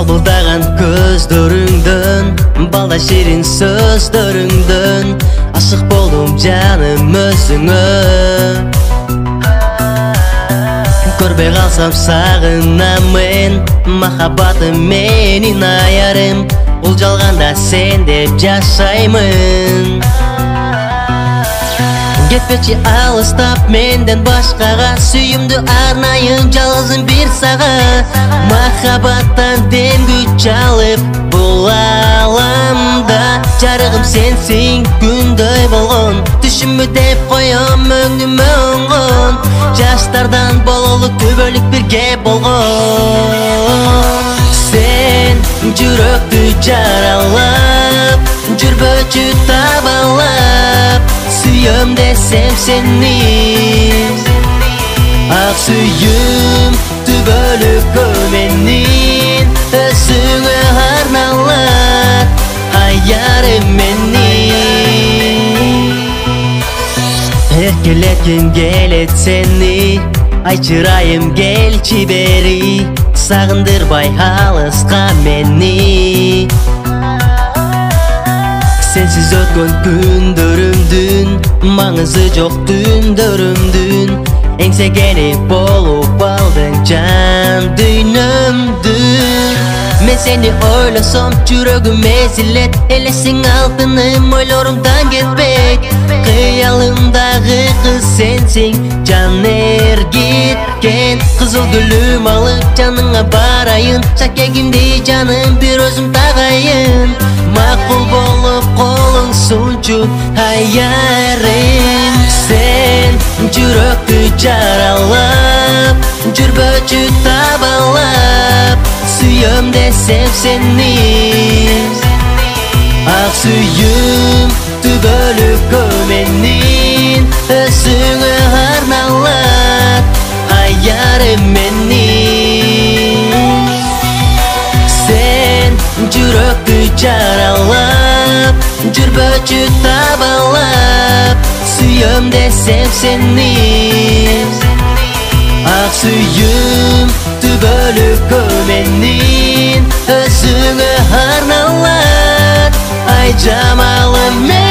Балбылдаған көздөрүңдөн, балда ширин сөздөрүңдөн ашык болдум жаным өзүңө. Көрбөй калсам сагынам мен, махаббатым менин аярым. Бул жалганда сен деп жашаймын. Кетпечи алыстап менден башкага, сүйүмдү арнайын жалгызым бир сага. Махаббаттан дем күч алып бул ааламда жарыгым сенсиң күндөй болгон. Түшүмбү деп коем өңүмө оңгон, жаштардан бололу күбөлүк бирге болгон. Сен жүрөктү жаралап, жүрбөчү табалап, сүйөм десем сени. Ак сүйүм түбөлүккө менин, өзүңө арналат аярым менин. Эркелетким келет сени, ай чырайым келчи бери. Сагындырбай алыска мени. Сенсиз өткөн күндөрүмдүн маңызы жок түндөрүмдүн. Эңсегени болуп алдың жан дүйнөмдүн. Мен сени ойлосом жүрөгүм эзилет, элесиң алтыным ойлорумдан кетпек. Кыялымдагы кыз сенсиң, жан эргиткен. Кызыл гүлүм алып жаныңа барайын, шакегимди жаным бир өзүм тагайын. Макул болуп колуң сунчу аярым. Сен жүрөктү жаралап, жүрбөчү табалап, сүйөм десем сени. Ак сүйүм түбөлүккө менин, өзүңө арналат аярым менин. Сен жүрөктү жаралап, жүрбөчү табалап, сүйөм десем сени. Ак сүйүм түбөлүккө менин, өзүңө арналат ай жамалым менин.